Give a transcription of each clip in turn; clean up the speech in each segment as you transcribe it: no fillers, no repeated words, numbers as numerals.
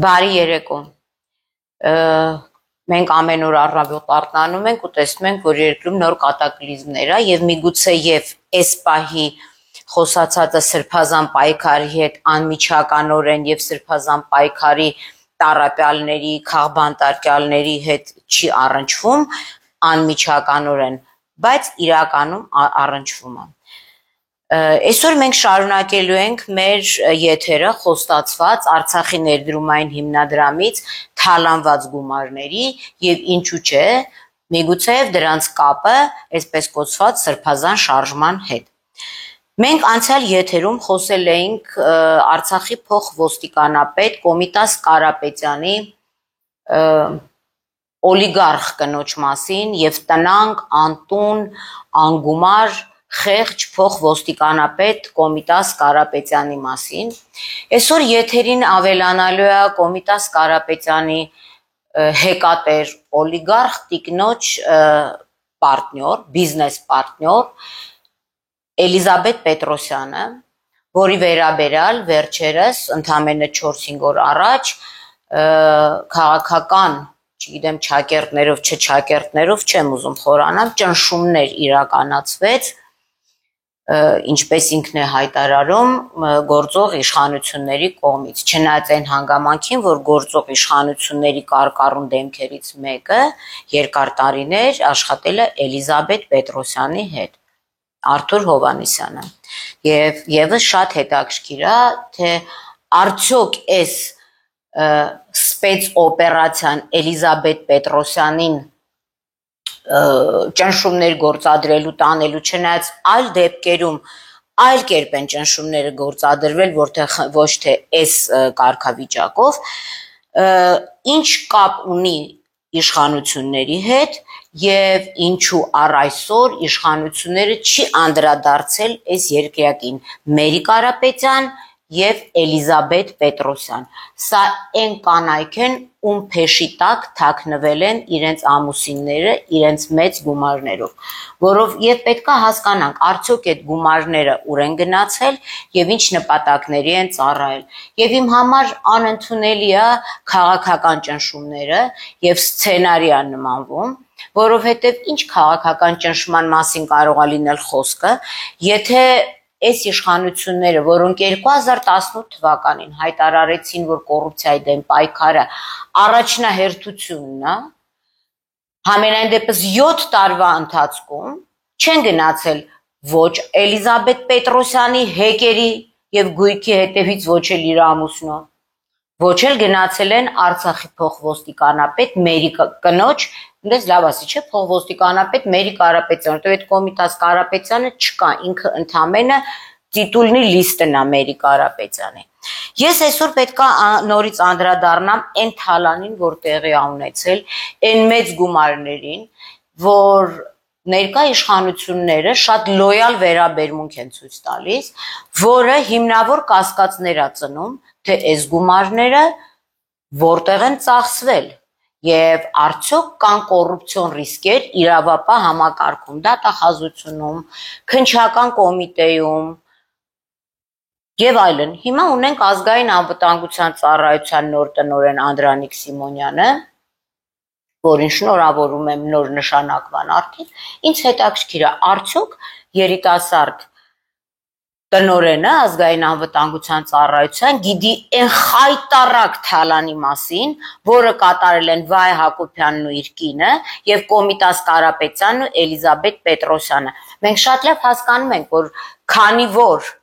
Բարի երեկո։ Մենք ամեն օր առավոտ արթնանում ենք ու տեսնում ենք, որ երկրում նոր կատակլիզմներ ա եւ միգուցե եւ այս պահի խոսացածը սրբազան պայքարի հետ անմիջականորեն եւ սրբազան պայքարի տարապյալների, քաղբանտարկյալների հետ չի առնչվում անմիջականորեն, բայց իրականում առնչվում է։ Այսօր մենք շարունակելու ենք մեր եթերը խոստացված Արցախի ներդրումային հիմնադրամից թալանված գումարների եւ ինչու՞ չէ, միգուցեև դրանց կապը այսպես կոչված սրբազան շարժման հետ։ Մենք անցյալ եթերում խոսել էինք Արցախի փոխոստիկանապետ Կոմիտաս Կարապետյանի օլիգարխ կնոջ մասին եւ տնանկ, անտուն, անգումար խեղճ փոխոստիկանապետ Կոմիտաս Կարապետյանի մասին։ Այսօր եթերին ավելանալու է Կոմիտաս Կարապետյանի հեկատեր օլիգարխ տիկնոջ պարտնյոր, բիզնես պարտնյոր Էլիզաբետ Պետրոսյանը, որի վերաբերյալ վերջերս ընդամենը 4-5 օր առաջ քաղաքական, չգիտեմ, ճակերտներով, չճակերտներով չեմ ուզում խորանալ, ճնշումներ իրականացվեց, ինչպես ինքն է հայտարարում, գործող իշխանությունների կողմից, չնայած այն հանգամանքին, որ գործող իշխանությունների կարկառուն դեմքերից մեկը երկար տարիներ աշխատել է Էլիզաբետ Պետրոսյանի հետ, Արթուր Հովհաննիսյանը, եւ եւս շատ հետաքրքիր է, թե արդյոք այս սպեցօպերացիան Էլիզաբետ Պետրոսյանին ճնշումներ գործադրելու տանելու չնայած այլ դեպքերում այլ կերպ են ճնշումները գործադրվել, որտեղ ոչ թե այս կարգավիճակով, ինչ կապ ունի իշխանությունների հետ եւ ինչու առ այսօր իշխանությունները չի անդրադարձել այս երկրակին Մերի Կարապետյան եւ Էլիզաբետ Պետրոսյան։ Սա այն կանայք են, ում փեշի տակ թաքնվել են իրենց ամուսինները, իրենց մեծ գումարներով, որով եւ պետքա հասկանանք, արդյոք այդ գումարները ուր են գնացել եւ ինչ նպատակների են ծառայել։ Եվ իմ համար անընդունելի է քաղաքական ճնշումները եւ սցենարի է նմանվում, որովհետեւ ինչ քաղաքական ճնշման մասին կարող է լինել խոսքը, եթե այս իշխանությունները, որոնք 2018 թվականին հայտարարեցին, որ կոռուպցիայի դեմ պայքարը առաջնահերթությունն է, համենայն դեպս 7 տարվա ընթացքում չեն գնացել ոչ Էլիզաբետ Պետրոսյանի հեկերի եւ գույքի հետևից ոչ էլ իր ամուսնու, ոչ էլ գնացել են Արցախի փոխոստիկանապետ Մերի կնոջ, ինձ լավ ասի, չէ, փոխոստիկանապետ Մերի Կարապետյան, որտեղ այդ Կոմիտաս Կարապետյանը չկա, ինքը ընդամենը տիտուլնի լիստն է Մերի Կարապետյանի։ Ես այսօր պետքա նորից անդրադառնամ այն թալանին, որ տեղի է ունեցել, այն մեծ գումարներին, որ ներկա իշխանությունները շատ լոյալ վերաբերմունք են ցույց տալիս, որը հիմնավոր կասկածներ է ծնում, թե այս գումարները որտեղ են ծախսվել եւ արդյոք կան կոռուպցիոն ռիսկեր իրավապահ համակարգում, դատախազությունում, քննչական կոմիտեում եւ այլն։ Հիմա ունենք ազգային անվտանգության ծառայության նոր տնօրեն Անդրանիկ Սիմոնյանը, որին շնորհավորում եմ նոր նշանակման արդիվ, ինձ հետաքրքիր է, արդյոք երիտասարդ տնօրենը ազգային անվտանգության ծառայության գիտի այն խայտառակ թալանի մասին, որը կատարել են Վահե Հակոբյանն ու իր կինը եւ Կոմիտաս Կարապետյանն ու Էլիզաբետ Պետրոսյանը։ Մենք շատ լավ հասկանում ենք, որ քանի որ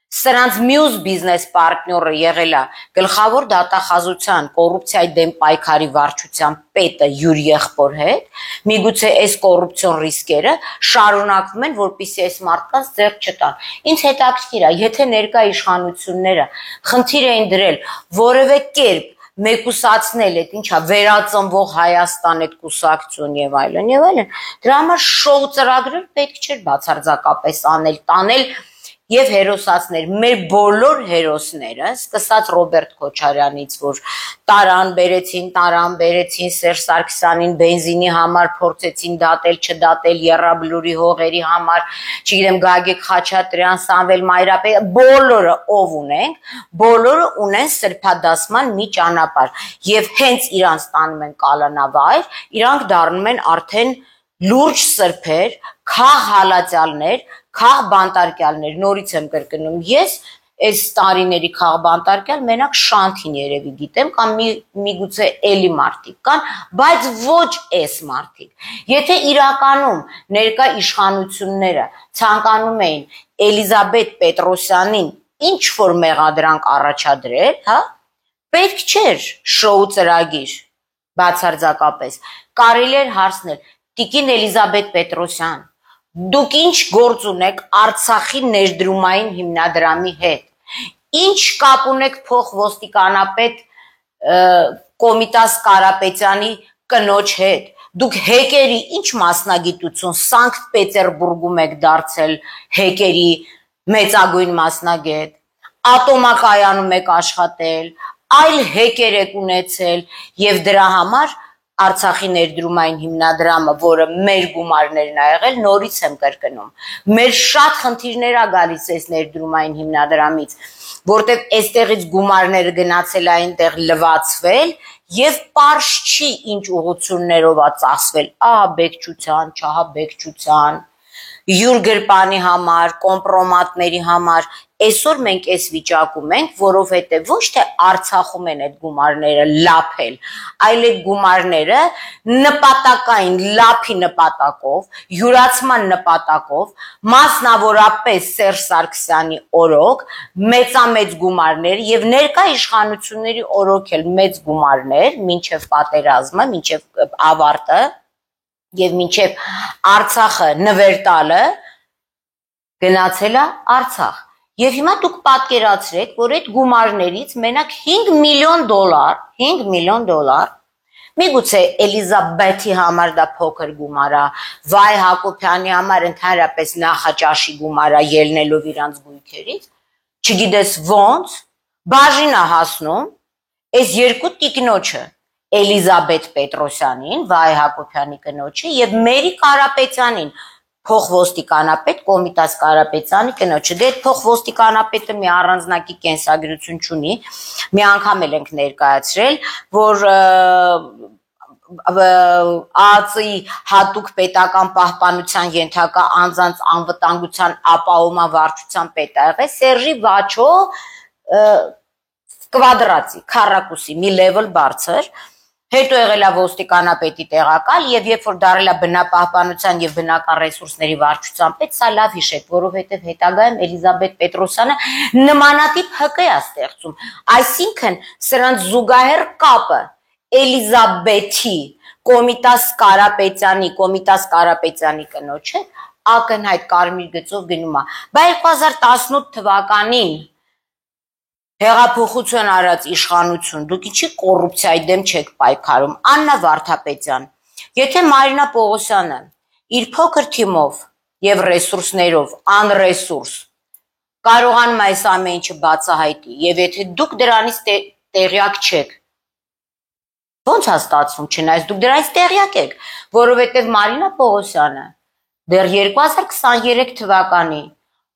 սրանց մյուս բիզնես պարտնյորը եղել է գլխավոր դատախազության կոռուպցիայի դեմ պայքարի վարչության պետը Յուր եղբոր հետ, միգուցե այս կոռուպցիոն ռիսկերը շարունակվում են, որպեսզի այս մարդկանց ձեռք չտան։ Ինձ հետաքրքիր է, եթե ներկա իշխանությունները խնդիր էին դրել որևէ կերպ մեկուսացնել այդ ինչա վերածնվող Հայաստան այդ կուսակցություն եւ այլն, դրա համար շոու ծրագրեր պետք չէր բացարձակապես անել, տանել եւ հերոսացներ, մեր բոլոր հերոսները, սկսած Ռոբերտ Քոչարյանից, որ տարան բերեցին Սերժ Սարգսյանին բենզինի համար, փորձեցին դատել, չդատել, Եռաբլուրի հողերի համար, չգիտեմ, Գագիկ Խաչատրյան, Սամվել Մայրապետ, բոլորը ով ունենք, բոլորը ունեն սրբադասման մի ճանապարհ եւ հենց իրանց տանում են կալանավայր, իրանք դառնում են արդեն լուրջ սրբեր, քահ հալածյալներ, քահ բանտարկյալներ, նորից եմ կրկնում, ես այս տարիների քահ բանտարկյալ մենակ Շանթին երևի գիտեմ կամ միգուցե էլի մարդիկ կան, բայց ոչ այս մարդիկ։ Եթե իրականում ներկա իշխանությունները ցանկանում էին Էլիզաբետ Պետրոսյանին ինչ որ մեղադրանք առաջադրել, հա, պետք չէր շոու ծրագիր բացարձակապես, կարելի էր հարցնել Տիկին Էլիզաբետ Պետրոսյան, դուք ինչ գործ ունեք Արցախի ներդրումային հիմնադրամի հետ, ինչ կապ ունեք փոխոստիկանապետ Կոմիտաս Կարապետյանի կնոջ հետ, դուք հեկերի ինչ մասնագիտություն Սանկտ Պետերբուրգում եք դարձել հեկերի մեծագույն մասնագետ, ատոմակայանում եք աշխատել, այլ հեկեր եք ունեցել եւ դրա համար Արցախի ներդրումային հիմնադրամը, որը մեր գումարներն ա եղել, նորից եմ կրկնում, մեր շատ խնդիրներ ա գալիս այս ներդրումային հիմնադրամից, որտեղ այստեղից գումարները գնացել այնտեղ լվացվել եւ պարզ չի ինչ ուղղություններով ա ծախսվել, ահա բեկչության, չահա բեկչության, յուր գրպանի համար, կոմպրոմատների համար, այսօր մենք այս վիճակում ենք, որովհետև ոչ թե Արցախում են այդ գումարները լափել, այլ այդ գումարները նպատակային լափի նպատակով, յուրացման նպատակով, մասնավորապես Սերժ Սարգսյանի օրոք, մեծամեծ գումարներ եւ ներկա իշխանությունների օրոք էլ մեծ գումարներ, մինչեւ պատերազմը, մինչեւ ավարտը եւ մինչեւ Արցախը նվեր տալը գնացել է Արցախ։ Եվ հիմա դուք պատկերացրեք, որ այդ գումարներից մենակ $5 միլիոն, միգուցե Էլիզաբեթի համար դա փոքր գումար է, Վայ Հակոբյանի համար ընդհանրապես նախաճաշի գումար է ելնելով իրանց գույքերից, չգիտես ոնց, բաժին է հասնում այս երկու տիկնոջը, Էլիզաբետ Պետրոսյանին, Վայ Հակոբյանի կնոջը եւ Մերի Կարապետյանին, փոխոստիկանապետ Կոմիտաս Կարապետյանի կնոջը, դե այդ փոխոստիկանապետը մի առանձնակի կենսագրություն չունի, մի անգամ էլ ենք ներկայացրել, որ ԱԱԾ-ի հատուկ պետական պահպանության ենթակա անձանց անվտանգության ապահովման վարչության պետ ա եղել, Սերժի Վաչո կվադրացի, քառակուսի, մի level բարձր, հետո եղել է ոստիկանապետի տեղակալ եւ երբ որ դարել է բնապահպանության եւ բնական ռեսուրսների վարչության պետ, սա լավ հիշեք, որովհետեւ հետագայում Էլիզաբետ Պետրոսյանը նմանատիպ ՀԿ է ստեղծում, այսինքն սրանց զուգահեռ կապը Էլիզաբեթի Կոմիտաս Կարապետյանի կնոջ հետ ակնհայտ կարմիր գծով գնում է, բայց 2018 թվականին Հեղափոխություն արած իշխանություն, դուք ինչի կոռուպցիայի դեմ չեք պայքարում, Աննա Վարդապետյան, եթե Մարինա Պողոսյանը իր փոքր թիմով եւ ռեսուրսներով, անրեսուրս, կարողանում այս ամեն ինչը բացահայտի, եւ եթե դուք դրանից տեղյակ չեք, ո՞նց է ստացվում, չնայած դուք դրանից տեղյակ եք, որովհետեւ Մարինա Պողոսյանը դեռ 2023 թվականի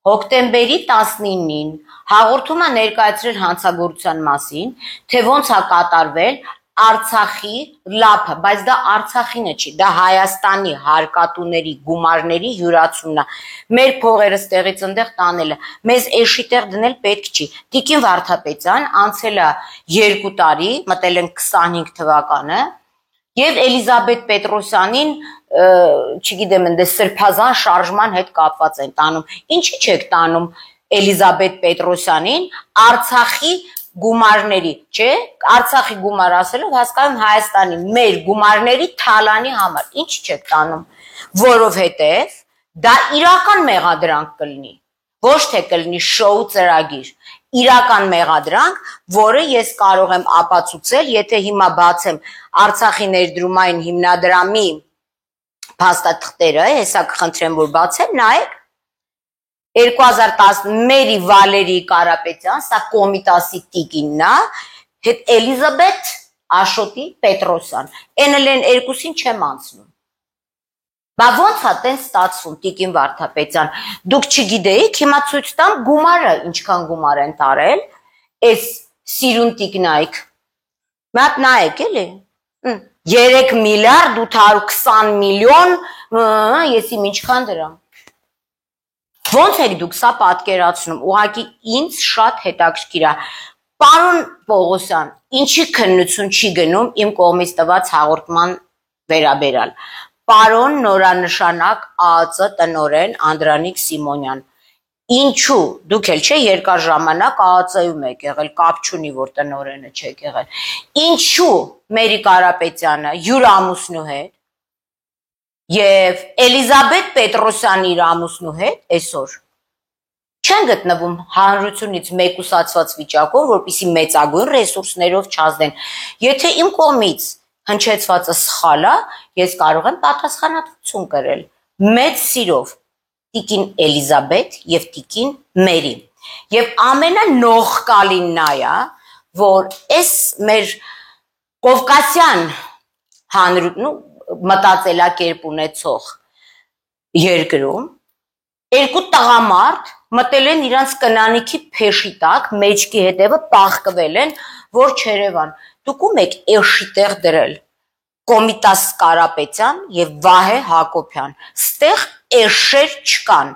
հոկտեմբերի 19-ին հաղորդում է ներկայացրել հանցագործության մասին, թե ոնց է կատարվել Արցախի լափը, բայց դա Արցախինը չի, դա Հայաստանի հարկատուների գումարների յուրացումն է, մեր փողերը ստեղից ընդեղ տանելը, մեզ էշի տեղ դնել պետք չի, Տիկին Վարդապետյան անցել է 2 տարի, մտել են 25 թվականը, եւ Էլիզաբետ Պետրոսյանին, չգիտեմ, ընդ սրբազան շարժման հետ կապված են տանում, ինչի՞ չեք տանում Էլիզաբետ Պետրոսյանին Արցախի գումարների, չէ, Արցախի գումար ասելով հասկանում Հայաստանի մեր գումարների թալանի համար, ինչ չեք տանում, որովհետև դա իրական մեղադրանք կլինի, ոչ թե կլինի շոու ծրագիր, իրական մեղադրանք, որը ես կարող եմ ապացուցել, եթե հիմա բացեմ Արցախի ներդրումային հիմնադրամի փաստաթղթերը, հեսա կխնդրեմ, որ բացեմ, նայեք, 2010 Մերի Վալերի Կարապետյան, սա Կոմիտասի տիկինն է, հետ Էլիզաբեթ Աշոտի Պետրոսյան։ Էնելեն երկուսին չեմ անցնում։ Բա ոնց է տենց ստացվում տիկին Վարդապետյան։ Դուք չգիտեիք, հիմա ցույց տամ գումարը, ինչքան գումար են տարել, այս սիրուն տիկնայք։ Մատ նայեք էլի։ 3 միլիարդ 820 միլիոն, եսի ինչքան դրամ։ Ոնց եք դուք սա պատկերացնում, ուղղակի ինձ շատ հետաքրքիր է։ Պարոն Պողոսյան, ինչի քննություն չի գնում իմ կողմից տված հաղորդման վերաբերյալ։ Պարոն նորանշանակ ԱԱԾ տնօրեն Անդրանիկ Սիմոնյան, ինչու դուք էլ չէ երկար ժամանակ ԱԱԾ-ում եք եղել, կապ չունի որ տնօրենը չեք եղել։ Ինչու Մերի Կարապետյանը յուր ամուսնու հետ եւ Էլիզաբեթ Պետրոսյանի իր ամուսնու հետ այսօր չեն գտնվում հանրությունից մեկուսացված վիճակով, որպեսզի մեծագույն ռեսուրսներով չազդեն։ Եթե իմ կողմից հնչեցվածը սխալ է, ես կարող եմ պատասխանատվություն կրել։ Մեծ սիրով տիկին Էլիզաբեթ եւ տիկին Մերի։ Եվ ամենանողկալին նա է, որ այս մեր կովկասյան մտածելակերպ ունեցող երկրում երկու տղամարդ մտել են իրանց կնանիքի փեշի տակ, մեջքի հետևը պաղկվել են, որ Չերևան։ Դուք ում եք էշի տեղ դրել Կոմիտաս Կարապետյան եւ Վահե Հակոբյան։ Ստեղ էշեր չկան։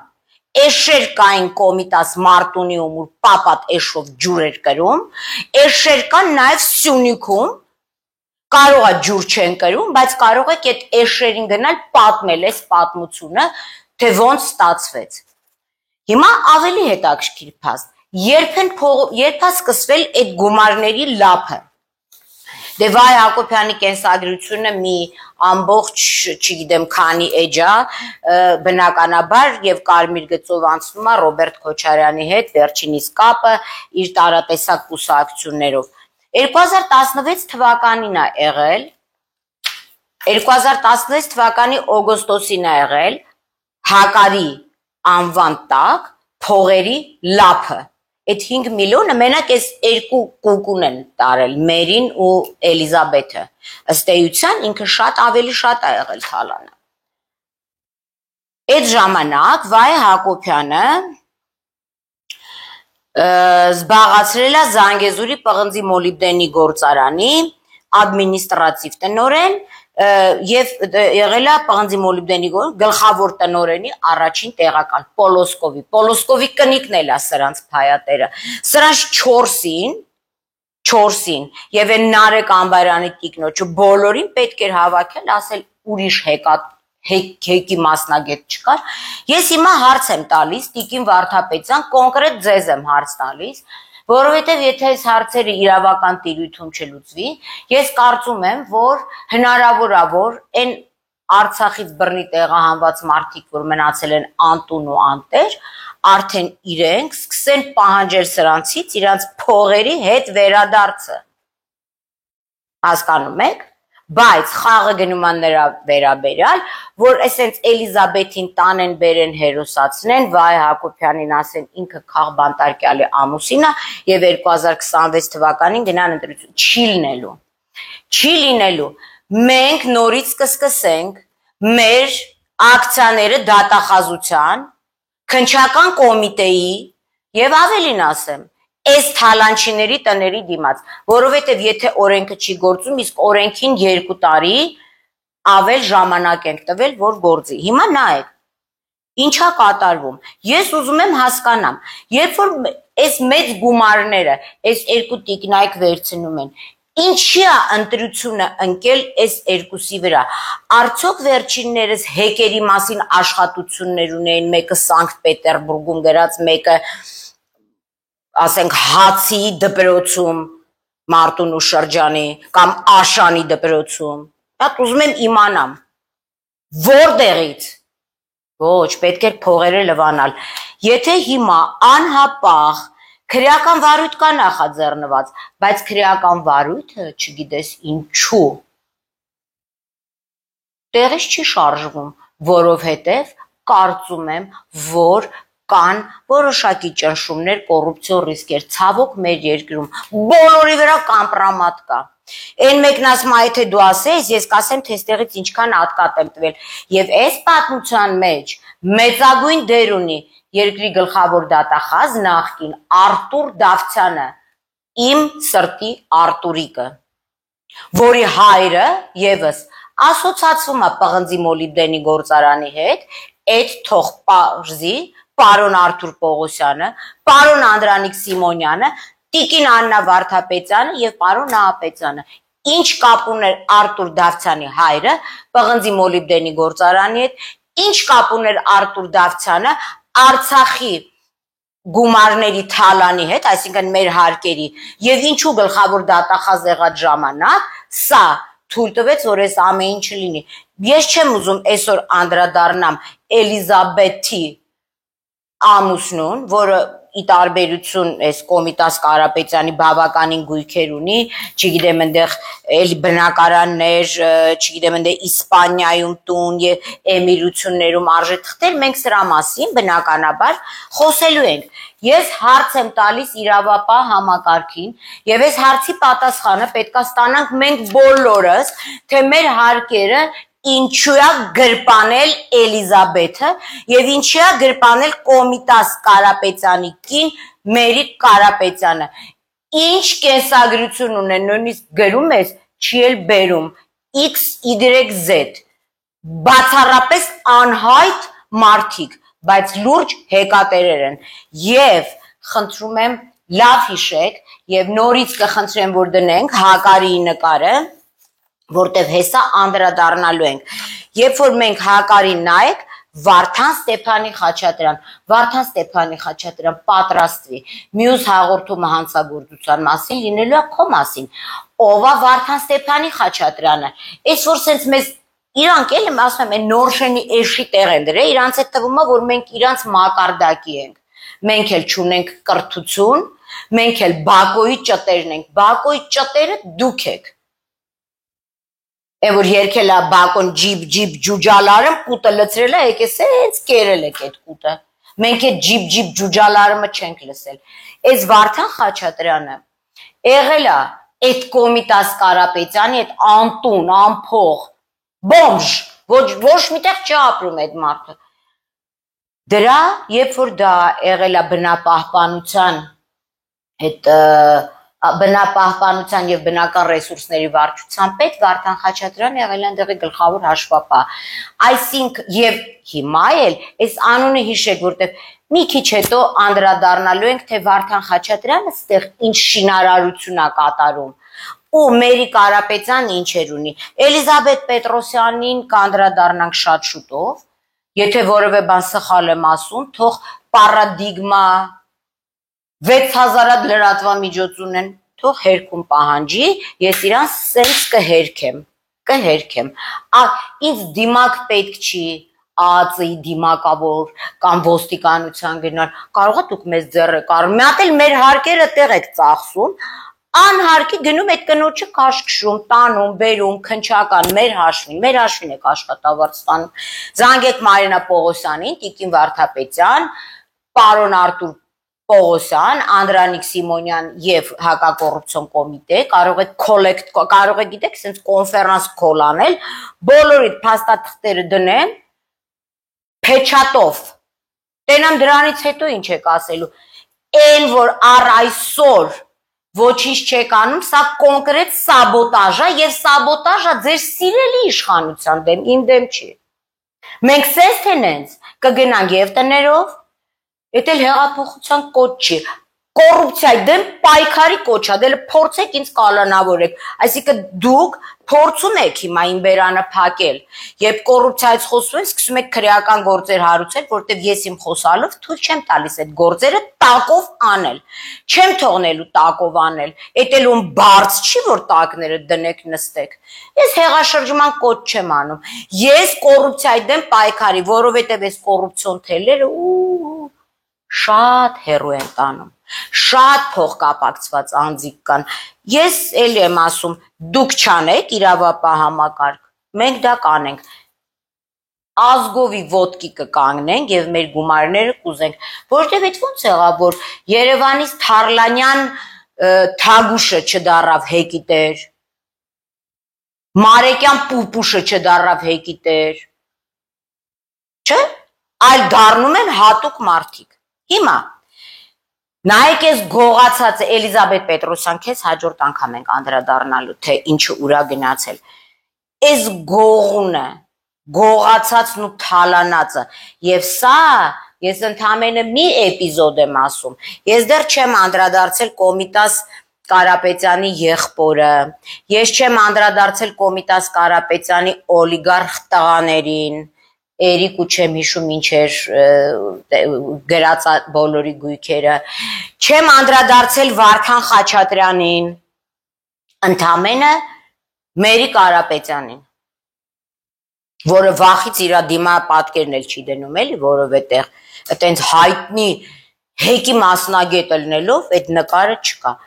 Էշեր կային Կոմիտաս Մարտունիում, որ պապատ էշով ջուր էր կրում, էշեր կան նաեւ Սյունիքում, կարող է ջուր չեն կրում, բայց կարող եք այդ էշերին գնալ պատմել այս պատմությունը, թե ոնց ստացվեց։ Հիմա ավելի հետաքրքիր փաստ, երբ է սկսվել այդ գումարների լափը։ Դե Վահե Հակոբյանի կենսագրությունը մի ամբողջ, չգիտեմ, քանի էջ է, բնականաբար եւ կարմիր գծով անցնում է Ռոբերտ Քոչարյանի հետ, վերջինիս կապը իր տարատեսակ կուսակցություններով։ 2016 թվականին է եղել, 2016 թվականի օգոստոսին է եղել Հակարի անվան տակ փողերի լափը։ Այդ 5 միլիոնը մենակ այս երկու կուկուն են տարել, Մերին ու Էլիզաբեթը։ Ըստ էության ինքը ավելի շատ է եղել թալանը։ Այդ ժամանակ Վահե Հակոբյանը զբաղացրել է Զանգեզուրի պղնձի մոլիբդենի գործարանի ադմինիստրատիվ տնօրեն եւ եղել է պղնձի մոլիբդենի գլխավոր տնօրենի առաջին տեղակալ Պոլոսկովի կնիկն էլ է սրանց փայատերը։ Սրանց 4-ին եւ այն Նարեկ Ամբարյանի տիկնոջը բոլորին պետք էր հավաքել, ասել ուրիշ հեկի մասնագետ չկար։ Ես հիմա հարց եմ տալիս տիկին Վարդապետյան, կոնկրետ ձեզ եմ հարց տալիս, որովհետև եթե այս հարցերը իրավական տիրույթում չլուծվի, ես կարծում եմ, որ հնարավոր է, որ այն Արցախից բռնի տեղահանված մարդիկ, որ մնացել են անտուն ու անտեր, արդեն իրենք սկսեն պահանջել սրանցից իրանց փողերի հետ վերադարձը։ Հասկանում եք, բայց խաղը գնում է նրա վերաբերյալ, որ այսենց Էլիզաբեթին տանեն, բերեն, հերոսացնեն, Վահե Հակոբյանին ասեն ինքը քաղբանտարկյալի ամուսինը եւ 2026 թվականին գնան ընտրություն։ Չի լինելու։ Մենք նորից կսկսենք մեր ակցիաները դատախազության, քննչական կոմիտեի եւ ավելին ասեմ, այս թալանչիների տների դիմաց, որովհետեւ եթե օրենքը չի գործում, իսկ օրենքին 2 տարի ավել ժամանակ ենք տվել, որ գործի։ Հիմա նայեք, ինչա կատարվում։ Ես ուզում եմ հասկանամ, երբ որ այս մեծ գումարները, այս երկու տիկնայք վերցնում են, ինչի է ընտրությունը ընկել այս երկուսի վրա։ Արդյոք վերջիններս հեկերի մասին աշխատություններ ունեին, մեկը Սանկտ Պետերբուրգում գրած, մեկը ասենք Հացի դպրոցում, Մարտունու շրջանի կամ Աշանի դպրոցում։ Դա ուզում եմ իմանամ։ Որտեղից։ Ոչ, պետք է փողերը լվանալ։ Եթե հիմա անհապաղ քրեական վարույթ կա նախաձեռնված, բայց քրեական վարույթը չգիտես ինչու տեղից չի շարժվում, որովհետև կարծում եմ, որ կան որոշակի ճնշումներ, կոռուպցիոն ռիսկեր, ցավոք մեր երկրում բոլորի վրա կամպրամատ կա։ Այն մեկն ասում է, եթե դու ասես, ես կասեմ, թե այստեղից ինչքան հատկատ եմ տվել։ Եվ այս պատմության մեջ մեծագույն դեր ունի երկրի գլխավոր դատախազ նախկին Արտուր Դավթյանը, իմ սրտի Արտուրիկը, որի հայրը եւս ասոցացվում է պղնձի մոլիբդենի գործարանի հետ, այդ թող պարզի պարոն Արթուր Պողոսյանը, պարոն Անդրանիկ Սիմոնյանը, տիկին Աննա Վարդապետյանը եւ պարոն Նահապետյանը։ Ինչ կապ ուներ Արտուր Դավթյանի հայրը պղնձի մոլիբդենի գործարանի հետ, ինչ կապ ուներ Արտուր Դավթյանը Արցախի գումարների թալանի հետ, այսինքն մեր հարկերի, եւ ինչու գլխավոր դատախազ եղած ժամանակ, սա թույլ տվեց, որ այս ամեն ինչը լինի։ Ես չեմ ուզում այսօր անդրադառնամ Էլիզաբեթի ամուսնուն, որը ի տարբերություն այս Կոմիտաս Կարապետյանի բավականին գույքեր ունի, չգիտեմ այնտեղ էլ բնակարաններ, չգիտեմ այնտեղ Իսպանիայում տուն եւ էմիրություններում արժե թղթեր, մենք սրա մասին բնականաբար խոսելու ենք։ Ես հարց եմ տալիս իրավապահ համակարգին եւ այս հարցի պատասխանը պետք է ստանանք մենք բոլորս, թե մեր հարկերը ինչու է գրպանել Էլիզաբեթը եւ ինչու է գրպանել Կոմիտաս Կարապետյանի կին Մերիկ Կարապետյանը։ Ինչ կենսագրություն ունեն, նույնիսկ գրում ես, չի էլ բերում XYZ, բացառապես անհայտ մարդիկ, բայց լուրջ հեկատերեր են։ Եվ խնդրում եմ լավ հիշեք եւ նորից կխնդրեմ, որ դնենք Հակարիի նկարը, որտեվ հեսա անդրադառնալու ենք։ Երբ որ մենք Հակարին նայեք, Վարդան Ստեփանի Խաչատրյան պատրաստվի։ Մյուս հաղորդումը հանցագործության մասին լինելու է քո մասին։ Ով է Վարդան Ստեփանի Խաչատրյանը։ Այս որ sense մեզ իրանք էլ եմ ասում եմ, նորշենի էշի տեղ են դրել, իրանց է թվում է, որ մենք իրանց մակարդակի ենք։ Մենք էլ չունենք կրթություն, մենք էլ Բակոյի ճտերն ենք։ Բակոյի ճտերը դուք եք։ Է որ երկել է Բակոն ջիբ ջուջալարը կուտը լցրել է, եկես էց կերել եք այդ կուտը։ Մենք այդ ջիբ ջուջալարը չենք լսել։ Այս Վարդան Խաչատրյանը եղել է այդ Կոմիտաս Կարապետյանի այդ անտուն, անփող, բոմժ, ոչ միտեղ չի ապրում այդ մարդը։ Դրա, երբ որ դա եղել է բնապահպանության այդ բնապահպանության եւ բնական ռեսուրսների վարչության պետ Վարդան Խաչատրյանը եղել է այնտեղի գլխավոր հաշվապահ։ Այսինքն եւ հիմա էլ այս անունը հիշեք, որտեվ մի քիչ հետո անդրադառնալու ենք, թե Վարդան Խաչատրյանը ստեղ ինչ շինարարություն է կատարում։ Ու Մերիկ Կարապետյանը ինչեր ունի։ Էլիզաբեթ Պետրոսյանին կանդրադառնանք շատ շուտով։ Եթե որևէ բան սխալ եմ ասում, թող պարադիգմա 6000 լրատվամիջոց ունեն, թող հերքում պահանջի, ես իրան սենց կհերքեմ։ Ինձ դիմակ պետք չի, ԱԱԾ-ի դիմակավոր կամ ոստիկանության գնալ, կարող է դուք մեզ ձեռը կար, մի հատ էլ մեր հարկերը տեղ եք ծախսում, անհարկի գնում այդ կնոջը քաշքշում, տանում, բերում, քնչական, մեր հաշվին եք աշխատավարձ ստանում։ Զանգեք Մարինա Պողոսյանին, Տիկին Վարդապետյան, պարոն Արտուր Պողոսյան, Անդրանիկ Սիմոնյան եւ հակակոռուպցիոն կոմիտե, կարող եք գիտեք, sense կոնֆերանս call անել, բոլորիդ փաստաթղթերը դնեն փեչատով։ Տենամ դրանից հետո ինչ եք ասելու։ Այն որ առ այսօր ոչինչ չեք անում, սա կոնկրետ սաբոտաժ է եւ սաբոտաժը ձեր սիրելի իշխանության դեմ, իմ դեմ չի։ Մենք սենց թե նենց կգնանք եւ տներով, դա էլ հեղափոխության կոչ չի։ Կոռուպցիայի դեմ պայքարի կոչ է, դե փորձեք ինձ կալանավորեք։ Այսինքն դուք փորձում եք հիմա իմ բերանը փակել։ Երբ կոռուպցիայից խոսում են, սկսում եք քրեական գործեր հարուցել, որտեվ ես իմ խոսալով թույլ չեմ տալիս այդ գործերը տակով անել։ Չեմ թողնելու տակով անել։ Էդ ում բարձ չի, որ տակները դնեք նստեք։ Ես հեղաշրջման կոչ չեմ անում։ Ես կոռուպցիայի դեմ պայքարի, որովհետև այս կոռուպցիոն թելերը շատ հեռու են տանում, շատ փոխկապակցված անձիկ կան։ Ես էլի եմ ասում, դուք չանեք իրավապահ համակարգ, մենք դա կանենք։ ազգովի ոտքի կկանգնենք եւ մեր գումարները կուզենք, որտեւ այդ ոնց եղավ, որ Երևանից Թարլանյան թագուշը չդարավ հեկիտեր, Մարեկյան պուպուշը չդարավ հեկիտեր, չէ, այլ դառնում են հատուկ մարդիկ։ Հիմա նայեք ես գողացած Էլիզաբետ Պետրոսյան, քեզ հաջորդ անգամ ենք անդրադառնալու, թե ինչը ուրա գնացել։ Այս գողունը, գողացածն ու թալանածը, եւ սա ես ընդամենը մի էպիզոդ եմ ասում։ Ես դեռ չեմ անդրադարձել Կոմիտաս Կարապետյանի եղբորը, ես չեմ անդրադարձել Կոմիտաս Կարապետյանի օլիգարխ տղաներին, Էրիկ ու չեմ հիշում ինչեր գրած բոլորի գույքերը, չեմ անդրադարձել Վարդան Խաչատրյանին, ընդամենը Մերի Կարապետյանին, որը վախից իրա դիմա պատկերն էլ չի դնում էլի, որովհետեւ այտենց հայտնի հեկի մասնագետ ելնելով այդ նկարը չկա։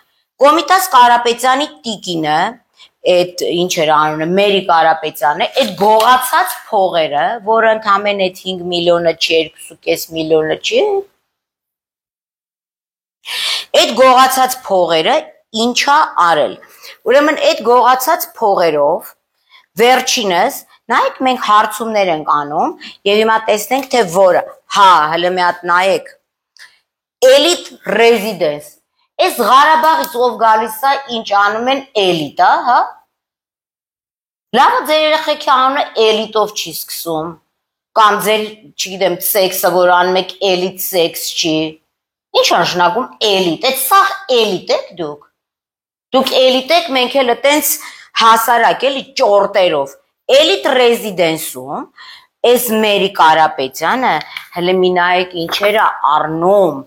Կոմիտաս Կարապետյանի տիկինը, այդ ինչ էր անունը, Մերի Կարապետյանը, այդ գողացած փողերը, որը ընդամենը այդ 5 միլիոնը չի, 2.5 միլիոնը չի, այդ գողացած փողերը ինչա արել։ Ուրեմն այդ գողացած փողերով վերջինս, նայեք մենք հարցումներ ենք անում եւ հիմա տեսնենք թե որը, հա, հələ մի հատ նայեք, Elite Residence, այս Ղարաբաղից ով գալիս է, ինչ անում են էլիտա, հա։ Լավը ձեր երեխեքի անունը էլիտով չի սկսում, կամ ձեր, չգիտեմ, սեքսը, որ անում եք էլիտ սեքս չի։ Ինչ նշանակում էլիտ, այդ սաղ էլիտ եք դուք։ Դուք էլիտ եք, մենք էլ այտենց հասարակ էլի ճորտերով։ Էլիտ ռեզիդենսում, այս Մերի Կարապետյանը, հələ մի նայեք ինչեր է առնում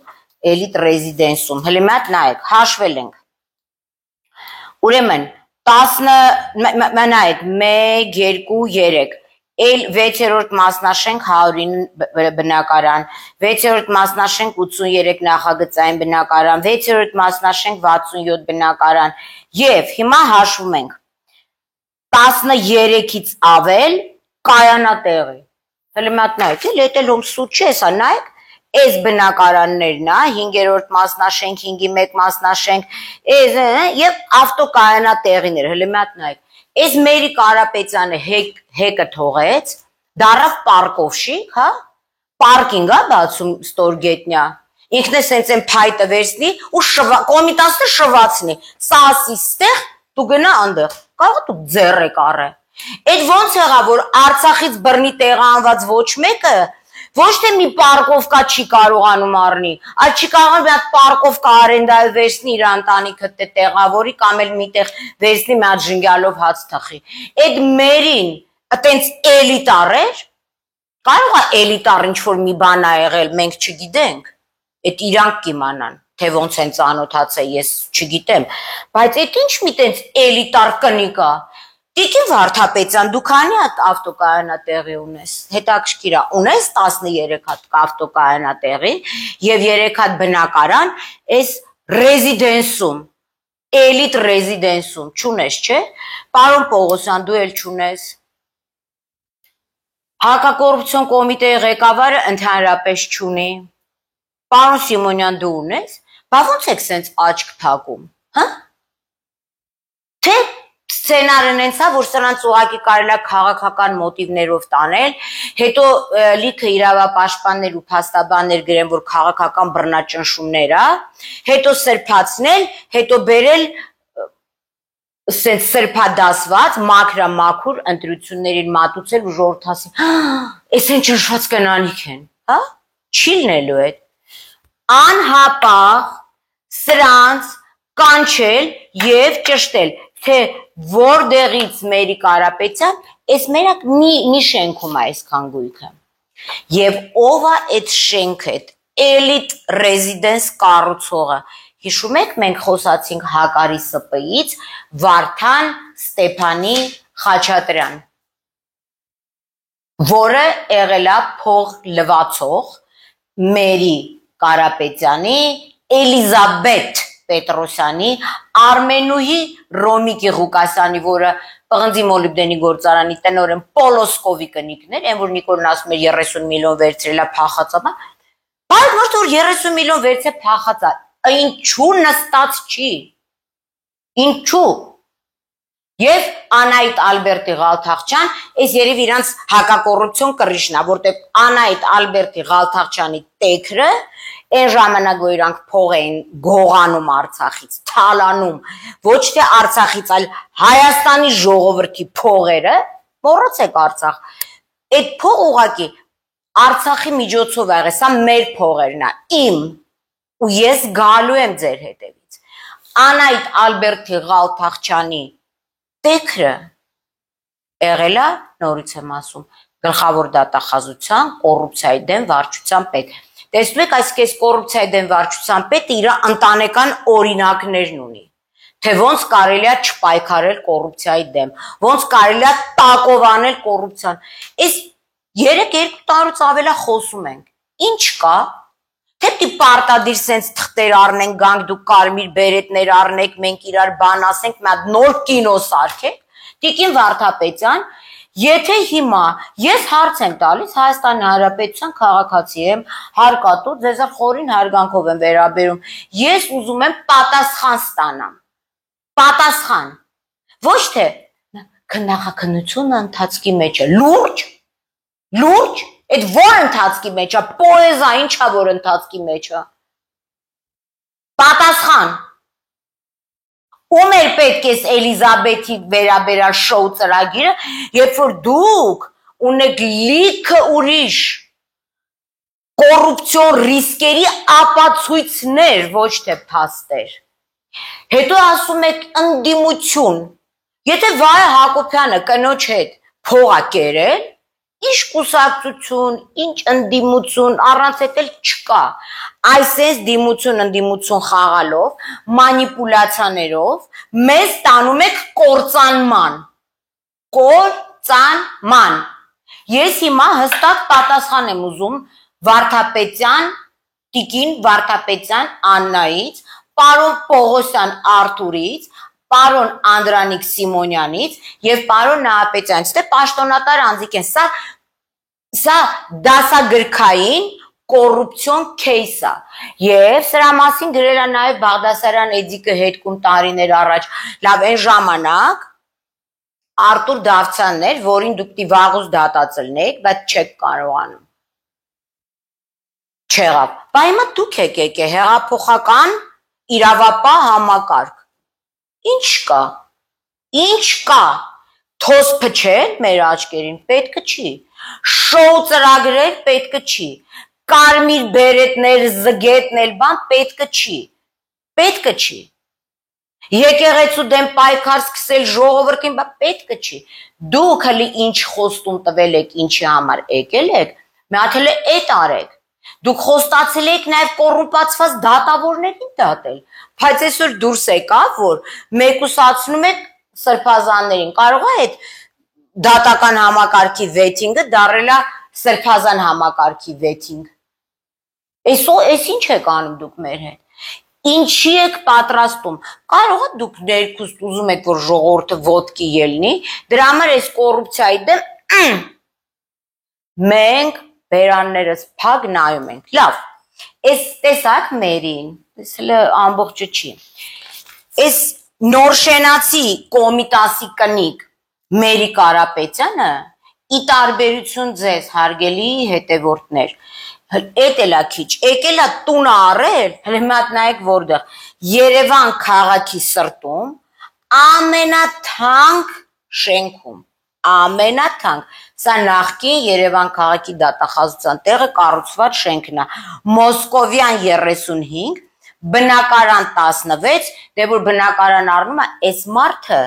Էլիտ ռեզիդենսում, հələ մի հատ նայեք, հաշվել ենք։ Ուրեմն 10 նայեք 1 2 3 էլ 6-րդ մասնաշենք 109 բնակարան, 6-րդ մասնաշենք 83 նախագծային բնակարան, 6-րդ մասնաշենք 67 բնակարան եւ հիմա հաշվում ենք 13-ից ավել կայանատեղի։ Հələ մի հատ նայեք, էլի դա լոմ սուտ չէ, սա նայեք Այս բնակարաններն է, 5-րդ մասնաշենք, 5-ի 1 մասնաշենք, եւ ավտոկայանատեղիներ, հələ մի հատ նայեք։ Այս Մերի Կարապետյանը հեկը թողեց, դարավ պարկովշիկ, հա, պարկինգ է բացում ստորգետնյա, ինքն է սենց են փայտը վերցնի ու կոմիտասը շվացնի, սա ասի ստեղ, դու գնա անդեղ, կարող դու ձեռ եք առը։ Այդ ոնց եղա, որ Արցախից բռնի տեղանված ոչ մեկը Ոչ թե մի պարկովկա չի կարողանում առնի, այլ չի կարողանում մի հատ պարկովկա արենդայով վերցնի իր ընտանիքը տեղավորի կամ էլ միտեղ վերցնի մի հատ ժնգյալով հաց թխի։ Այդ Մերին այտենց էլիտար էր, կարող է էլիտար ինչ-որ մի բան ա եղել, մենք չգիտենք, այդ իրանք կիմանան, թե ոնց են ծանոթացել, ես չգիտեմ, բայց այդ ինչ մի տենց էլիտար կնիկ ա, Տիկին Վարդապետյան, դու քանի հատ ավտոկայանատեղի ունես, հետաքրքիր է, ունես 13 հատ ավտոկայանատեղի եւ 3 հատ բնակարան, այս ռեզիդենսում, էլիտ ռեզիդենսում, չունես, չէ՞, պարոն Պողոսյան, դու էլ չունես։ Հակակոռուպցիոն կոմիտեի ղեկավարը ընդհանրապես չունի։ Պարոն Սիմոնյան, դու ունես, բա ոնց եք սենց աչք փակում, հա։ Թե Սցենարն հենց է, որ սրանց ուղղակի կարելի է քաղաքական մոտիվներով տանել, հետո լիքը իրավապաշտպաններ ու փաստաբաններ գրեն, որ քաղաքական բռնաճնշումներ է, հետո սրբացնել, հետո բերել սենց սրբադասված, մաքրամաքուր ընտրություններին մատուցել ու ժողովուրդ ասի, այս են ճնշված կնանիք են, հա, չի լինելու այդ, անհապաղ սրանց կանչել եւ ճշտել, թե որտեղից Մերի Կարապետյան, այս մենակ մի շենքում է այսքան գույքը։ Եվ ով է այդ շենքը, այդ էլիտ ռեզիդենս կառուցողը։ Հիշում եք, մենք խոսացինք Հակարի ՍՊ-ից Վարդան Ստեփանի Խաչատրյան, որը եղել է փող լվացող Մերի Կարապետյանի Էլիզաբետ Պետրոսյանի, Արմենուհի Ռոմիկի Ղուկասյանի, որը պղնձի մոլիբդենի գործարանի տնօրեն Պոլոսկովի կնիկներ, այն որ Նիկոլն ասում էր 30 միլիոն վերցրել է փախածա, բայց ոչ որ 30 միլիոն վերցե փախածա, ինչու նստած չի, ինչու, և Անայիտ Ալբերտի Ղալթախչյան, այս երև իրանց հակակոռուպցիոն կռիչն է, որտեղ Անայիտ Ալբերտի Ղալթախչյանի տեքրը այն ժամանակ որ իրանք փող էին գողանում Արցախից, թալանում, ոչ թե Արցախից, այլ Հայաստանի ժողովրդի փողերը, մոռացեք Արցախ, այդ փող ուղղակի Արցախի միջոցով ա եղել, սա մեր փողերն է, իմ, ու ես գալու եմ ձեր հետևից։ Անայիտ Ալբերտի Ղալթախչյանի տեքրը եղել է, նորից եմ ասում, գլխավոր դատախազության, կոռուպցիայի դեմ վարչության պետ։ Տեսնում եք, այս կոռուպցիայի դեմ վարչության պետը իր ընտանեկան օրինակներն ունի, թե ոնց կարելի է չպայքարել կոռուպցիայի դեմ, ոնց կարելի է տակովանել կոռուպցիան։ Այս 3-2 տարուց ավել է խոսում ենք, ինչ կա, թե պիտի պարտադիր սենց թղթեր առնենք, գանք դուք կարմիր բերետներ առնենք, մենք իրար բան ասենք, մի հատ նոր կինո սարքենք, Տիկին Վարդապետյան, եթե հիմա ես հարց եմ տալիս Հայաստանի Հանրապետության քաղաքացի եմ, հարկատու, ձեզ խորին հարգանքով եմ վերաբերում, ես ուզում եմ պատասխան ստանամ, պատասխան, ոչ թե նախաքննությունը ընթացքի մեջ է, լուրջ, այդ որ ընթացքի մեջ է, պոեզա ինչա որ ընթացքի մեջ է, պատասխան, ում էր պետք ես Էլիզաբեթի վերաբերալ շոու ծրագիրը, երբ որ դուք ունեք լիքը ուրիշ կոռուպցիոն ռիսկերի ապացույցներ, ոչ թե փաստեր, հետո ասում եք ընդդիմություն, եթե Վահե Հակոբյանը կնոջ հետ փող ա կերել, ինչ կուսակցություն, ինչ ընդդիմություն, առանց հետ էլ չկա, այսպես դիմություն խաղալով, մանիպուլյացիաներով, մեզ տանում եք կործանման, ես հիմա հստակ պատասխան եմ ուզում Վարդապետյան, Տիկին Վարդապետյան Աննայից, պարոն Պողոսյան Արթուրից, պարոն Անդրանիկ Սիմոնյանից և պարոն Նահապետյանից, թե պաշտոնատար անձիկ են, սա դասագրքային կոռուպցիոն քեյս է, և սրա մասին գրել է նաև Բաղդասարյան Էդիկը հետքուն տարիներ առաջ, լավ այն ժամանակ Արտուր Դավթյանն էր, որին դուք վաղուց դատածլնեիք, բայց չեք կարողանում, չեղավ, բա հիմա դուք եք եկե հեղափոխական իրավապահ համակարգ, ինչ կա, թոս փչել մեր աչքերին պետքը չի, շոու ծրագրեր պետքը չի, կարմիր բերետներ, զգետնել բան պետքը չի, եկեղեցու դեմ պայքար սկսել ժողովրդին, բա պետքը չի, դուք հլի ինչ խոստում տվել եք, ինչի համար եկել եք, մի հատ հլի էդ արեք, դուք խոստացել եք նաև կոռումպացված դատավորներին դատել, բայց այսօր դուրս եկավ, որ մեկուսացնում եք սրբազաններին, կարող է այդ դատական համակարգի վեթինգը դառել է սրբազան համակարգի վեթինգ, այս ինչ եք անում դուք մեր հետ, ինչի եք պատրաստում, կարող է դուք ներքուստ ուզում եք, որ ժողովուրդը ոտքի ելնի, դրա համար այս կոռուպցիայի դեմ մենք բերաններս փակ նայում ենք, լավ, այս տեսակ մերին, այս հլը ամբողջը չի, այս նորշենացի կոմիտասի կնիկ Մերի Կարապետյանը, ի տարբերություն ձեզ հարգելի հետևորդներ, էդ էլա քիչ, եկել է տունը առել, հլը մի հատ նայեք որտեղ, Երևան քաղաքի սրտում, ամենաթանկ շենքում, ամենաթանկ, սա նախկին Երևան քաղաքի դատախազության տեղը կառուցված շենքն է, Մոսկովյան 35, բնակարան 16, դե որ բնակարան առնում է, այս մարդը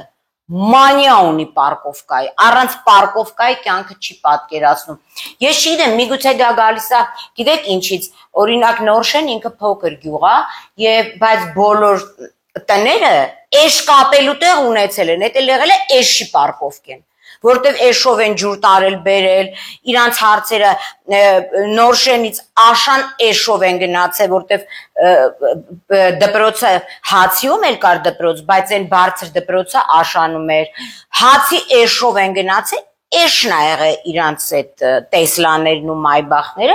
մանիա ունի պարկովկայի, առանց պարկովկայի կյանքը չի պատկերացնում, ես չգիտեմ, միգուցե դա գալիս է, գիտեք ինչից, օրինակ Նորշեն ինքը փոքր գյուղ է, բայց բոլոր տները էշ կապելու տեղ ունեցել են, էդ էլ եղել է էշի պարկովկեն, որտեվ էշով են ջուր տարել բերել, իրանց հարցերը նորշենից աշան էշով են գնացել, որտեվ դպրոցը հացիում էլ կար դպրոց, բայց այն բարձր դպրոցը աշանում էր, հացի էշով են գնացել, էշն ա եղել իրանց այդ տեսլաներն ու մայբախները,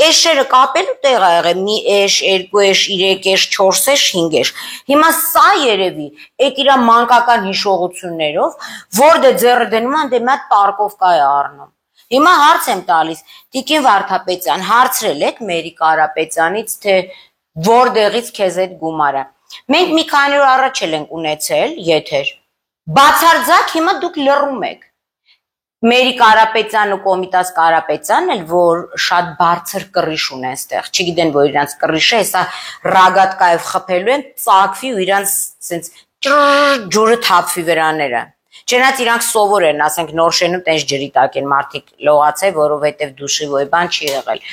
էշերը կապելու տեղ ա եղել մի էշ, երկու էշ, 3 էշ, 4 էշ, 5 էշ, հիմա սա երևի այդ իրա մանկական հիշողություններով, որ դե ձեռը դնում են, դե մի հատ պարկովկա է առնում, հիմա հարց եմ տալիս, Տիկին Վարդապետյան, հարցրել եք Մերի Կարապետյանից, թե որտեղից քեզ այդ գումարը, մենք մի քանի օր առաջ ենք ունեցել եթեր, բացարձակ հիմա դուք լռում եք, Մերի Կարապետյան ու Կոմիտաս Կարապետյանն էլ, որ շատ բարձր կռիշ ունեն ստեղ, չգիտեն, որ իրանց կռիշը հեսա ռագատկայով խփելու են, ծակվի ու իրանց սենց ջուրը թափվի վրաները, չնայած իրանք սովոր են, ասենք Նորշենում տենց ջրի տակ են մարդիկ լողացել, որովհետև դուշի ոյ բան չի եղել,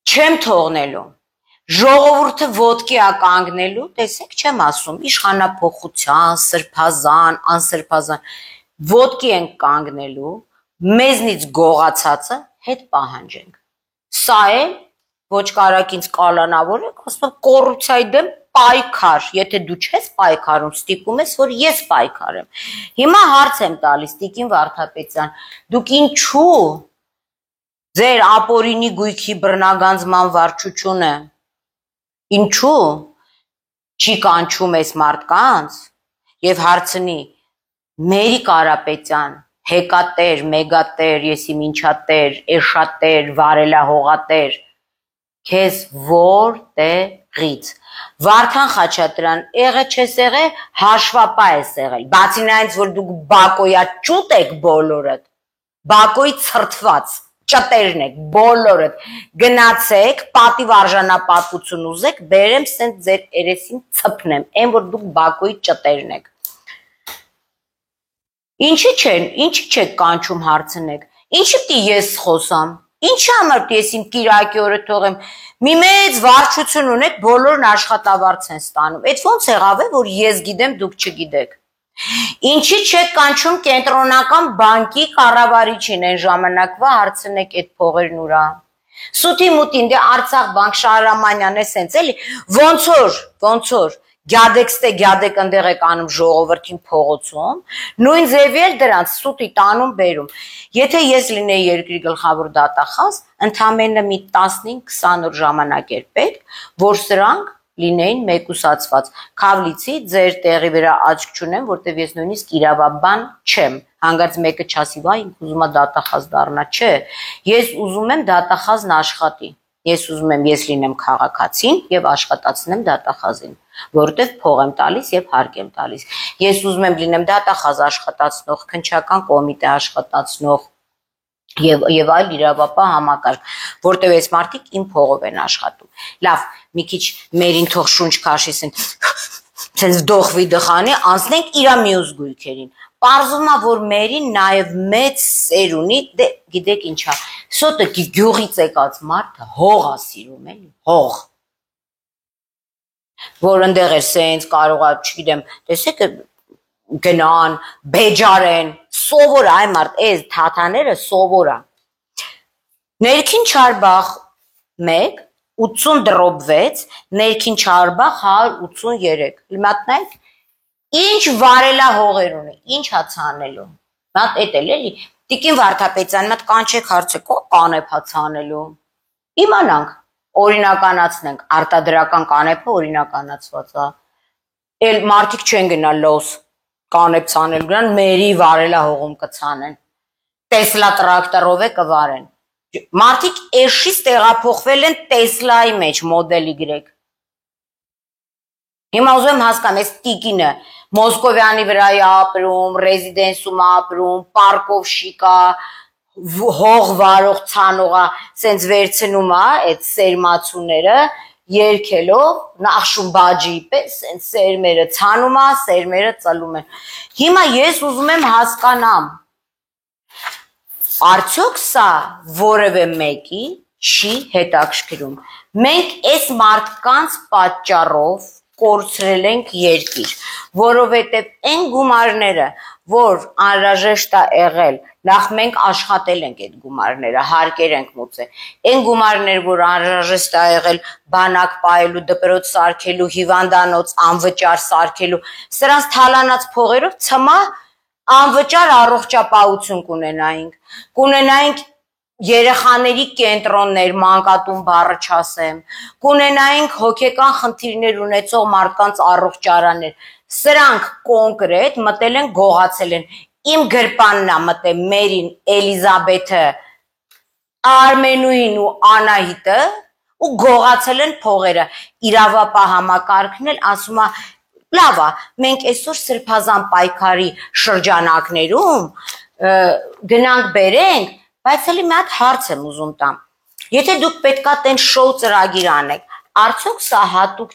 չեմ թողնելու, ժողովուրդը ոտքի ա կանգնելու, տեսեք չեմ ասում, իշխանափոխության, սրբազան, անսրբազան, ոտքի ենք կանգնելու, մեզնից գողացածը հետ պահանջենք, սա է, ոչ կարակինց կալանավոր եք, ասում կոռուպցիայի դեմ պայքար, եթե դու չես պայքարում, ստիպում ես, որ ես պայքարեմ, հիմա հարց եմ տալիս, Տիկին Վարդապետյան, դուք ինչու ձեր ապօրինի գույքի բռնագանձման վարչությունը, ինչու չի կանչում ես մարդկանց և հարցնի, Մերի Կարապետյան, հեկատեր, մեգատեր, եսիմ ինչատեր, էշատեր, վարելահողատեր, քեզ որտեղից, Վարդան Խաչատրյան, եղե չես եղե, հաշվապահ ես եղել, բացի նայից, որ դուք Բակոյա ճուտ եք բոլորդ, Բակոյի ցրտված, ճտերն եք, բոլորդ, գնացեք, պատիվ արժանապատվություն ուզեք, բերեմ սենց ձեր երեսին ցպնեմ, այն որ դուք Բակոյի ճտերն եք, Ինչի չեք կանչում հարցնեք, ինչի պիտի ես խոսամ, ինչի համար պիտի ես իմ կիրակի օրը թողեմ, մի մեծ վարչություն ունեք, բոլորն աշխատավարձ են ստանում, այդ ոնց եղավ է, որ ես գիտեմ, դուք չգիտեք, ինչի չեք կանչում կենտրոնական բանկի կառավարիչին այն ժամանակվա հարցնեք այդ փողերն ուրա, Սութի մուտին դե Արցախ բանկ Շահրամանյան է սենց էլի, ոնց որ, գյադեք ընդեղ եք անում ժողովրդին փողոցում, նույն ձևի էլ դրանց սուտի տանում բերում, եթե ես լինեի երկրի գլխավոր դատախազ, ընդամենը մի 15-20 օր ժամանակ էր պետք, որ սրանք լինեին մեկուսացված, Քավլիցի ձեր տեղի վրա աչք չունեմ, որտեվ ես նույնիսկ իրավաբան չեմ, հանգարց մեկը չասի, վայ, ինք ուզում է դատախազ դառնա, չէ, ես ուզում եմ դատախազն աշխատի, ես ուզում եմ ես լինեմ քաղաքացին եւ աշխատացնեմ դատախազին, որտեվ փող եմ տալիս եւ հարկ եմ տալիս, ես ուզում եմ լինեմ դատախազ աշխատացնող, քննչական կոմիտե աշխատացնող եւ այլ իրավապահ համակարգ, որտեվ այս մարդիկ իմ փողով են աշխատում, լավ, մի քիչ մերին թող շունչ քաշի, սենց դոխվի դխանի, անցնենք իրա մյուս գույքերին, պարզվում է, որ մերին նաև մեծ սեր ունի, դե գիտեք ինչա, սոտը գյուղից եկած մարդը հող է սիրում, էլի, հող, որ ընդեղ էր սենց կարող է, չգիտեմ, տեսեք գնան, բեջարեն, սովոր է, այ մարդ, այս թաթաները սովոր է, ներքին Չարբախ 1, 80-6, ներքին Չարբախ 183, լմատնայք, ինչ վարելա հողեր ունի, ինչ հացանելու, մատ էտ էլ էլի, Տիկին Վարդապետյան, մատ կանչեք հարցեք, կանեպ հացանելու, իմանանք, օրինականացնենք, արտադրական կանեպը օրինականացված է, էլ մարդիկ չեն գնա լոս, կանեպ ցանելու, գնան մերի վարելա հողում կցանեն, Տեսլա տրակտորով է կվարեն, մարդիկ էշից տեղափոխվել են Տեսլայի մեջ, մոդել Y, հիմա ուզում եմ հասկանամ, այս տիկինը Մոսկովյանի վրա է ապրում, ռեզիդենսում ապրում, պարկով շիկա, հող վարող ցանողա, սենց վերցնում է այդ սերմացուները, երկելով, նախշում բաջի պես, սենց սերմերը ցանում է, սերմերը ծլում են, հիմա ես ուզում եմ հասկանամ, արդյոք սա որևէ մեկի չի հետաքրքրում, մենք այս մարդկանց պատճառով կորցրել ենք երկիր, որովհետև այն գումարները, որ անհրաժեշտ է եղել, նախ մենք աշխատել ենք այդ գումարները, հարկեր ենք մուծել, այն գումարները, որ անհրաժեշտ է եղել բանակ պահելու, դպրոց սարքելու, հիվանդանոց անվճար սարքելու, սրանց թալանած փողերով ցմա անվճար առողջապահություն կունենայինք երեխաների կենտրոններ, մանկատուն բառը չասեմ, կունենայինք հոգեկան խնդիրներ ունեցող մարդկանց առողջարաններ, սրանք կոնկրետ մտել են, գողացել են, իմ գրպանն է մտել Մերին, Էլիզաբեթը, Արմենուին ու Անահիտը ու գողացել են փողերը, իրավապահ համակարգն էլ ասում է, լավ է, մենք այսօր սրբազան պայքարի շրջանակներում գնանք բերենք, բայց էլի մի հատ հարց եմ ուզում տամ, եթե դուք պետքա տեն շոու ծրագիր անեք, արդյոք սա հատուկ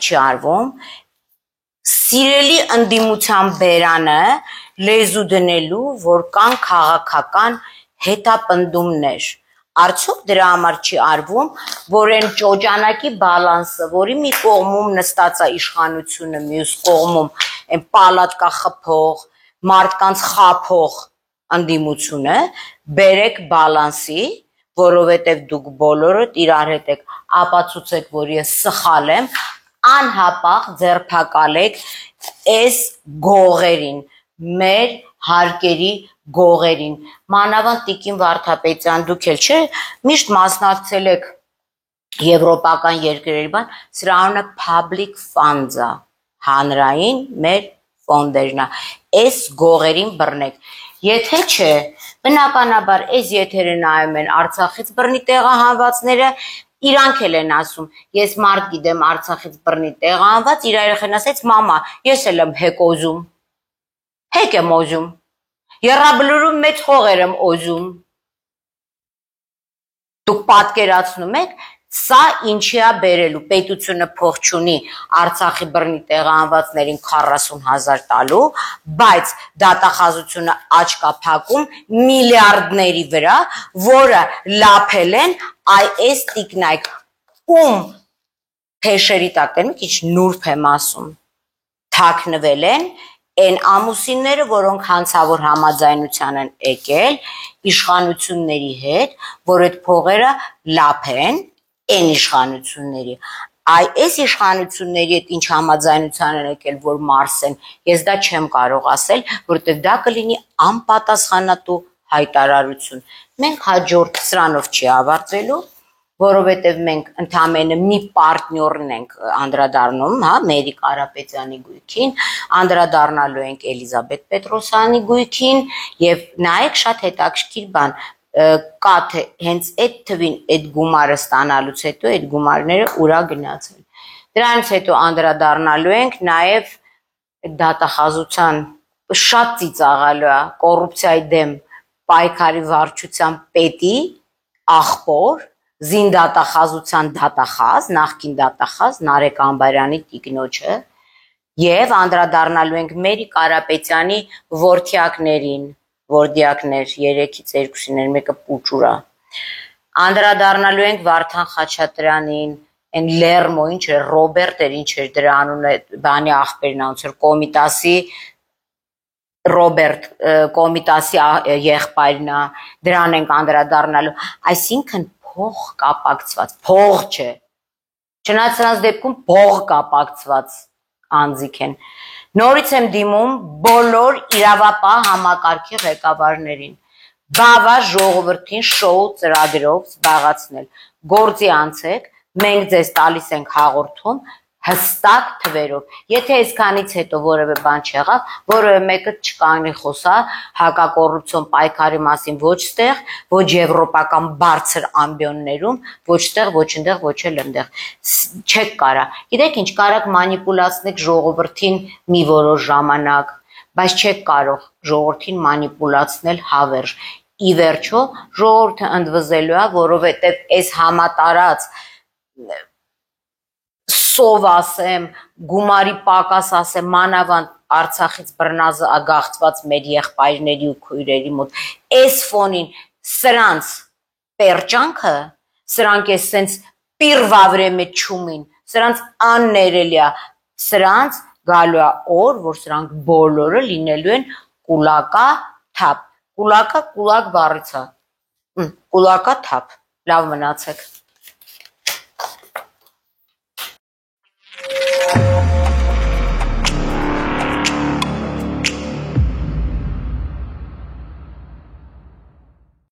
չի արվում, սիրելի ընդդիմության բերանը լեզու դնելու, որ կան քաղաքական հետապնդումներ, արդյոք դրա համար չի արվում, որ այն ճոճանակի բալանսը, որի մի կողմում նստած է իշխանությունը, մյուս կողմում այն պալատկա խփող, մարդկանց խափող ընդդիմությունը, բերեք բալանսի, որովհետև դուք բոլորդ իրար հետ եք ապացուցեք, որ ես սխալ եմ, անհապաղ ձերբակալեք այս գողերին, մեր հարկերի գողերին, մանավանդ Տիկին Վարդապետյան, դուք էլ չէ, միշտ մասնակցել եք եվրոպական երկրերի բան, սրա անունը public funds է, հանրային մեր ֆոնդերն է, այս գողերին բռնեք, եթե չէ, բնականաբար այս եթերը նայում են Արցախից բռնի տեղահանվածները, իրանք էլ են ասում, ես մարդ գիտեմ Արցախից բռնի տեղահանված, իր երեխան ասեց, մամա, ես էլ եմ հեկ օզում, հեկ եմ օզում, եռաբլուրում մեծ հողեր եմ օզում, դուք պատկերացնում եք, սա ինչի է բերելու, պետությունը փող չունի Արցախի բռնի տեղահանվածներին 40,000 տալու, բայց դատախազությունը աչք է փակում միլիարդների վրա, որը լափել են այս տիկնայք, ում թեշերի տակ են, քիչ նուրբ եմ ասում, թաքնվել են, այն ամուսինները, որոնք հանցավոր համաձայնության են եկել իշխանությունների հետ, որ այդ փողերը լափեն, այն իշխանությունների, այս իշխանությունների հետ ինչ համաձայնության են եկել, որ մարսեն, ես դա չեմ կարող ասել, որովհետև դա կլինի անպատասխանատու հայտարարություն, մենք հաջորդ սրանով չի ավարտվելու, որովհետև մենք ընդամենը մի պարտնյորն ենք անդրադառնում, Մերի Կարապետյանի գույքին, անդրադառնալու ենք Էլիզաբեթ Պետրոսյանի գույքին եւ նայեք շատ հետաքրքիր բան, կա թե հենց այդ թվին այդ գումարը ստանալուց հետո այդ գումարները ուրա գնացել։ Դրանից հետո անդրադառնալու ենք նաեւ դատախազության շատ ծիծաղալու է կոռուպցիայի դեմ պայքարի վարչության պետի աղբոր զինդատախազության դատախազ, նախկին դատախազ Նարեկ Ամբարյանի տիկնոջը եւ անդրադառնալու ենք Մերի Կարապետյանի որդյակներին, որդյակներ 3-ից 2-ին մեկը Պուճուրա, անդրադառնալու ենք Վարդան Խաչատրյանին, այն Լերմո, ինչ էր Ռոբերտ էր, ինչ էր դրա անունը, բանի աղբերն անց էր Կոմիտասի Ռոբերտ Կոմիտասի եղբայրն է, դրան ենք անդրադառնալու, այսինքն փող կապակցված, փող չէ, չնայած նրանց դեպքում փող կապակցված անձիկ են, նորից եմ դիմում բոլոր իրավապահ համակարգի ղեկավարներին, բավար ժողովրդին շոու ծրագրով զբաղացնել, գործի անցեք, մենք ձեզ տալիս ենք հաղորդում հստակ թվերով, եթե այսքանից հետո որևէ բան չեղավ, որևէ մեկը չկանգնի խոսա հակակոռուպցիոն պայքարի մասին ոչ ստեղ, ոչ եվրոպական բարձր ամբիոններում, ոչ ստեղ, ոչ ընդեղ, ոչ էլ ընդեղ, չեք կարա, գիտեք ինչ, կարաք մանիպուլացնեք ժողովրդին մի որոշ ժամանակ, բայց չեք կարող ժողովրդին մանիպուլացնել հավերժ, ի վերջո ժողովուրդը ընդվզելու է, որովհետև այս համատարած սով ասեմ, գումարի պակաս ասեմ, մանավանդ Արցախից բռնազագաղթված մեր եղբայրների ու քույրերի մոտ, այս ֆոնին սրանց պերճանքը, սրանք էս սենց Պիրվա վրեմե չումին, սրանց աններելի է, սրանց գալու է օր, որ սրանք բոլորը լինելու են կուլակա թափ, կուլակա կուլակ բառից է, կուլակա թափ, լավ մնացեք։